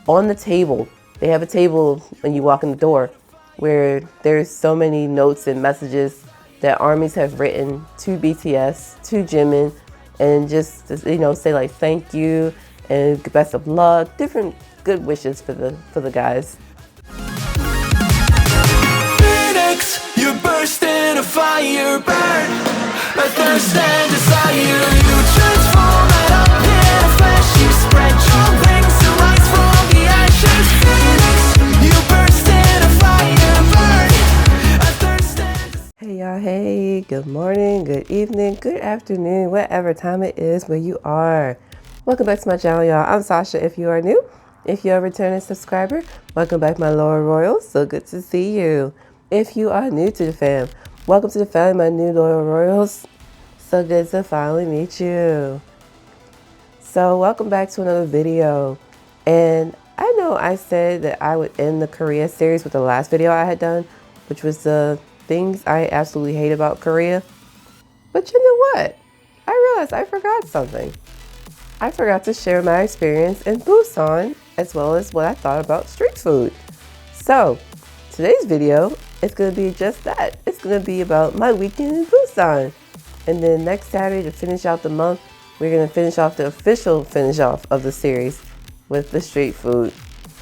on the table, they have a table when you walk in the door where there's so many notes and messages that armies have written to BTS, to Jimin, and just, you know, say like thank you and best of luck, different good wishes for the guys. Phoenix, you burst in a fire, burn a thirst and desire. You transform and up in a flash. You spread your wings to rise from the ashes. Phoenix, you burst in a fire, burn a thirst and. Hey y'all, hey, good morning, good evening, good afternoon, whatever time it is where you are. Welcome back to my channel, y'all. I'm Sasha if you are new. If you're a returning subscriber, welcome back, my loyal royals. So good to see you. If you are new to the fam, welcome to the fam, my new loyal royals. So good to finally meet you. So welcome back to another video. And I know I said that I would end the Korea series with the last video I had done, which was the things I absolutely hate about Korea. But you know what? I realized I forgot something. I forgot to share my experience in Busan, as well as what I thought about street food. So today's video is going to be just that. It's going to be about my weekend in Busan. And then next Saturday, to finish out the month, we're going to finish off the official finish off of the series with the street food.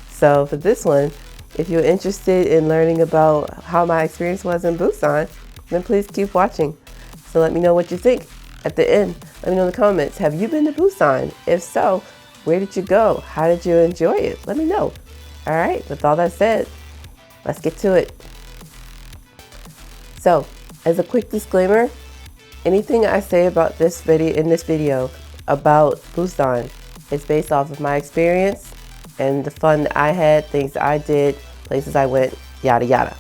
So for this one, if you're interested in learning about how my experience was in Busan, then please keep watching. So let me know what you think. At the end, let me know in the comments, have you been to Busan? If so, where did you go? How did you enjoy it? Let me know. All right, with all that said, let's get to it. So, as a quick disclaimer, anything I say about this video about Busan is based off of my experience and the fun that I had, things that I did, places I went, yada yada.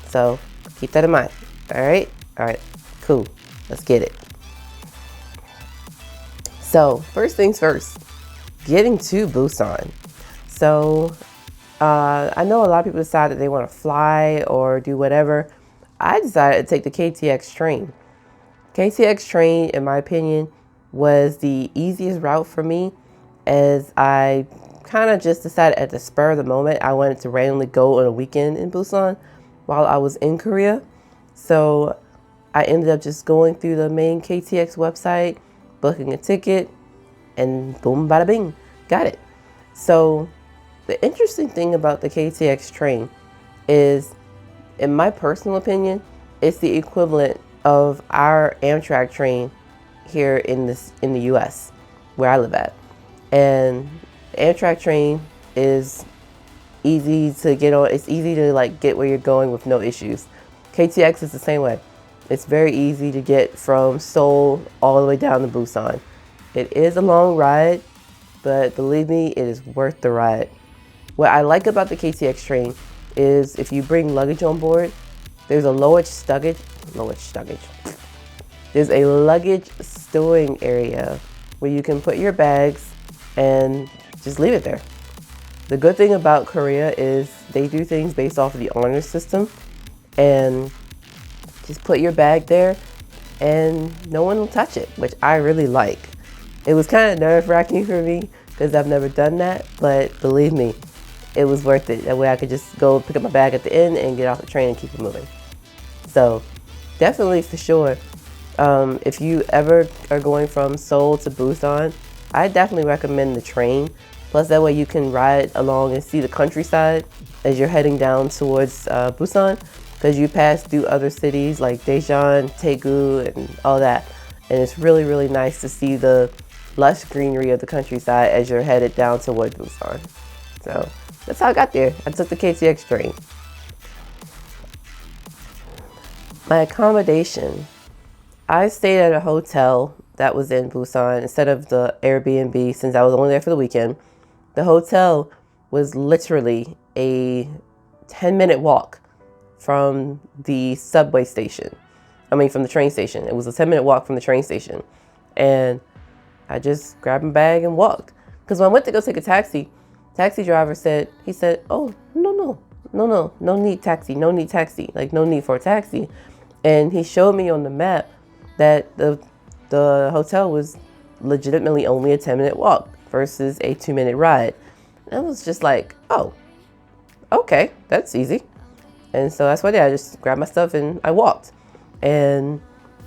So keep that in mind. All right, cool. Let's get it. So first things first, getting to Busan. So I know a lot of people decide that they want to fly or do whatever. I decided to take the KTX train. KTX train, in my opinion, was the easiest route for me, as I kind of just decided at the spur of the moment I wanted to randomly go on a weekend in Busan while I was in Korea. So I ended up just going through the main KTX website, booking a ticket, and boom, bada bing, got it. So the interesting thing about the KTX train is, in my personal opinion, it's the equivalent of our Amtrak train here in the US, where I live at. And the Amtrak train is easy to get on. It's easy to like get where you're going with no issues. KTX is the same way. It's very easy to get from Seoul all the way down to Busan. It is a long ride, but believe me, it is worth the ride. What I like about the KTX train is if you bring luggage on board, there's a luggage stowing area where you can put your bags and just leave it there. The good thing about Korea is they do things based off of the honor system, and just put your bag there and no one will touch it, which I really like. It was kind of nerve-wracking for me because I've never done that, but believe me, it was worth it. That way I could just go pick up my bag at the end and get off the train and keep it moving. So definitely, for sure, if you ever are going from Seoul to Busan, I definitely recommend the train. Plus that way you can ride along and see the countryside as you're heading down towards Busan, because you pass through other cities like Daejeon, Daegu, and all that. And it's really, really nice to see the lush greenery of the countryside as you're headed down towards Busan. So that's how I got there. I took the KTX train. My accommodation, I stayed at a hotel that was in Busan instead of the Airbnb, since I was only there for the weekend. The hotel was literally a 10-minute walk from the subway station. From the train station. It was a 10-minute walk from the train station. And I just grabbed my bag and walked. Because when I went to go take a taxi driver said, oh, no need taxi, like no need for a taxi. And he showed me on the map that the hotel was legitimately only a 10-minute walk versus a 2-minute ride. And I was just like, oh, okay, that's easy. And so that's what I did. I just grabbed my stuff and I walked. And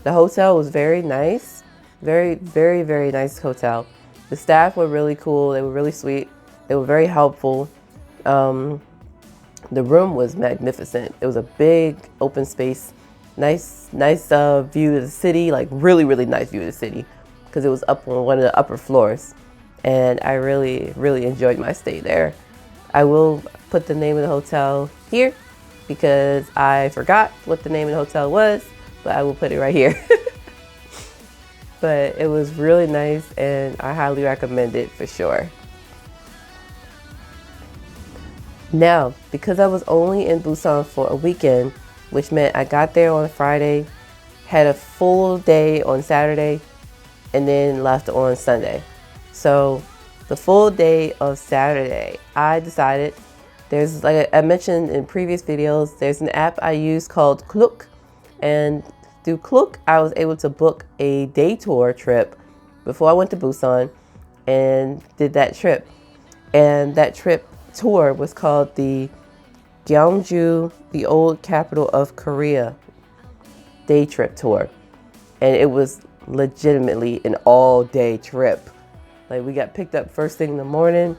the hotel was very nice. Very, very, very nice hotel. The staff were really cool. They were really sweet. They were very helpful. The room was magnificent. It was a big open space. Nice view of the city, like really, really nice view of the city because it was up on one of the upper floors. And I really, really enjoyed my stay there. I will put the name of the hotel here because I forgot what the name of the hotel was, but I will put it right here. But it was really nice and I highly recommend it for sure. Now, because I was only in Busan for a weekend, which meant I got there on Friday, had a full day on Saturday, and then left on Sunday. So the full day of Saturday, I decided there's, like I mentioned in previous videos, there's an app I use called Klook, and through Klook, I was able to book a day tour trip before I went to Busan and did that trip. And that trip tour was called the Gyeongju, the old capital of Korea, day trip tour. And it was legitimately an all-day trip. Like, we got picked up first thing in the morning,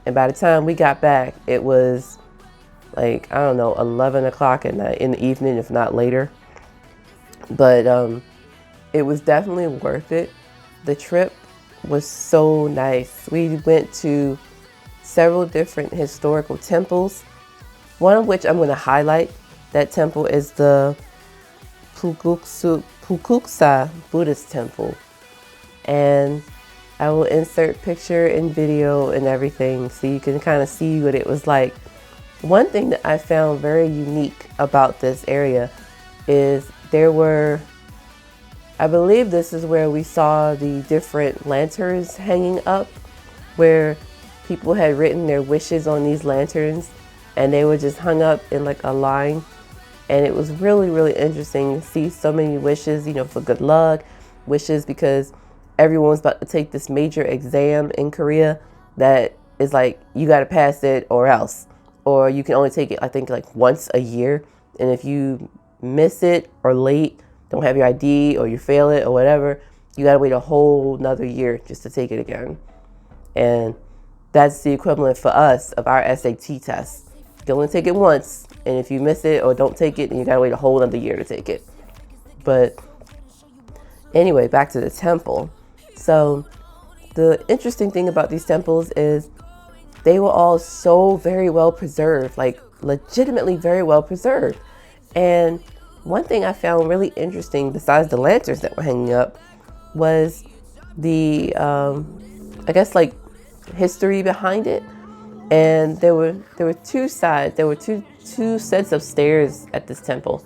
and by the time we got back, it was like, I don't know, 11 o'clock at night, in the evening, if not later. But it was definitely worth it. The trip was so nice. We went to several different historical temples, one of which I'm going to highlight. That temple is the Pukuksa Buddhist temple. And I will insert picture and video and everything so you can kind of see what it was like. One thing that I found very unique about this area is there were, I believe this is where we saw the different lanterns hanging up, where people had written their wishes on these lanterns and they were just hung up in like a line. And it was really, really interesting to see so many wishes, you know, for good luck, wishes because everyone's about to take this major exam in Korea that is like, you got to pass it or else. Or you can only take it, I think, like once a year. And if you miss it or late, don't have your ID or you fail it or whatever, you got to wait a whole nother year just to take it again. And that's the equivalent for us of our SAT test. You can only take it once. And if you miss it or don't take it, then you got to wait a whole nother year to take it. But anyway, back to the temple. So the interesting thing about these temples is they were all so very well preserved, like legitimately very well preserved. And one thing I found really interesting, besides the lanterns that were hanging up, was the, I guess, like history behind it. And there were two sides. There were two sets of stairs at this temple.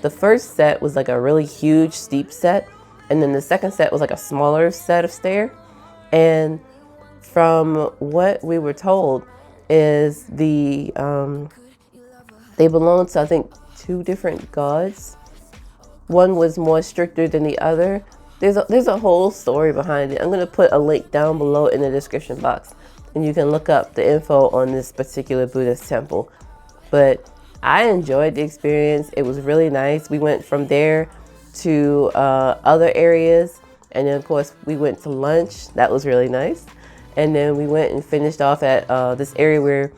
The first set was like a really huge steep set, and then the second set was like a smaller set of stair. And from what we were told is they belonged to, I think, two different gods. One was more stricter than the other. There's a whole story behind it. I'm going to put a link down below in the description box, and you can look up the info on this particular Buddhist temple. But I enjoyed the experience. It was really nice. We went from there to other areas, and then of course we went to lunch. That was really nice. And then we went and finished off at this area where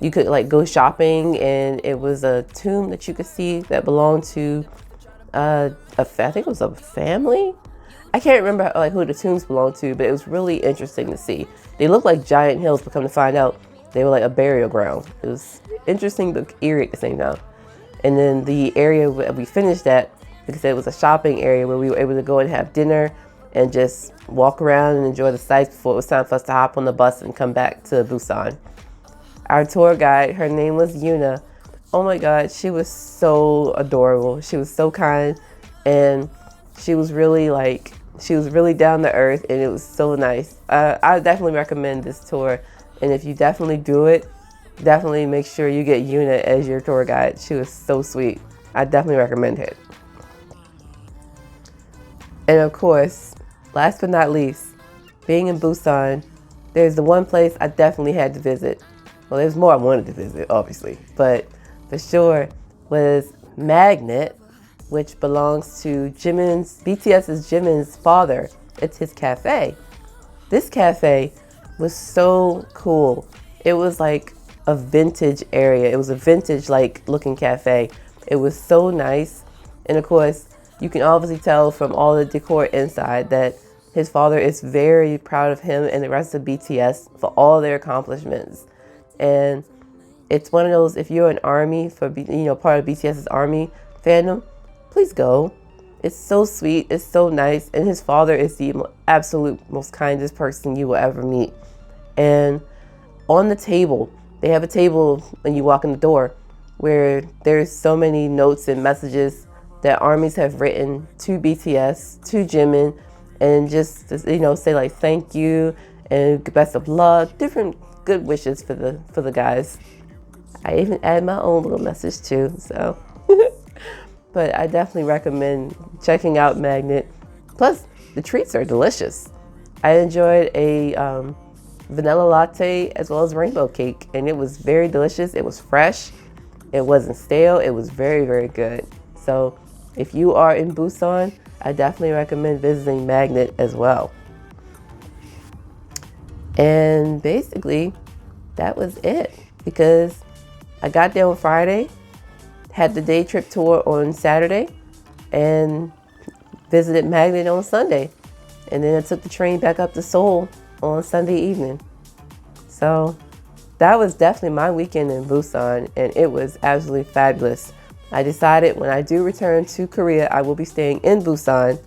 you could like go shopping, and it was a tomb that you could see that belonged to I think it was a family. I can't remember like who the tombs belonged to, but it was really interesting to see. They looked like giant hills, but come to find out, they were like a burial ground. It was interesting but eerie at the same time. And then the area where we finished at, like I said, it was a shopping area where we were able to go and have dinner and just walk around and enjoy the sights before it was time for us to hop on the bus and come back to Busan. Our tour guide, her name was Yuna. Oh my God, she was so adorable. She was so kind, and she was really down to earth, and it was so nice. I definitely recommend this tour, and if you definitely do it, definitely make sure you get Yuna as your tour guide. She was so sweet. I definitely recommend it. And of course, last but not least, being in Busan, there's the one place I definitely had to visit. Well, there's more I wanted to visit, obviously, but for sure was Magnate, which belongs to BTS's Jimin's father. It's his cafe. This cafe was so cool. It was like a vintage area. It was a vintage like looking cafe. It was so nice. And of course, you can obviously tell from all the decor inside that his father is very proud of him and the rest of BTS for all their accomplishments. And it's one of those, if you're an army part of BTS's army fandom, please go. It's so sweet, it's so nice, and his father is the absolute most kindest person you will ever meet. And on the table, they have a table when you walk in the door where there's so many notes and messages that armies have written to BTS, to Jimin, and just say like thank you and best of luck, different good wishes for the guys. I even add my own little message too, so. But I definitely recommend checking out Magnate. Plus, the treats are delicious. I enjoyed a vanilla latte as well as rainbow cake, and it was very delicious. It was fresh. It wasn't stale. It was very, very good. So if you are in Busan, I definitely recommend visiting Magnate as well. And basically, that was it, because I got there on Friday, had the day trip tour on Saturday, and visited Magnate on Sunday. And then I took the train back up to Seoul on Sunday evening. So that was definitely my weekend in Busan, and it was absolutely fabulous. I decided when I do return to Korea, I will be staying in Busan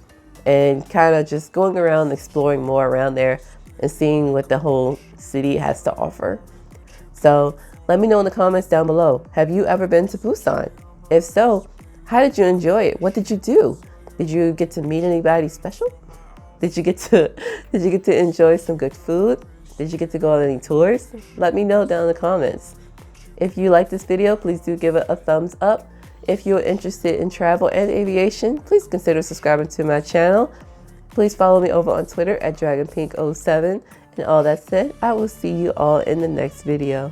and kind of just going around, exploring more around there and seeing what the whole city has to offer. So let me know in the comments down below. Have you ever been to Busan? If so, how did you enjoy it? What did you do? Did you get to meet anybody special? Did you get to enjoy some good food? Did you get to go on any tours? Let me know down in the comments. If you like this video, please do give it a thumbs up. If you're interested in travel and aviation, please consider subscribing to my channel. Please follow me over on Twitter at DragonPink07. And all that said, I will see you all in the next video.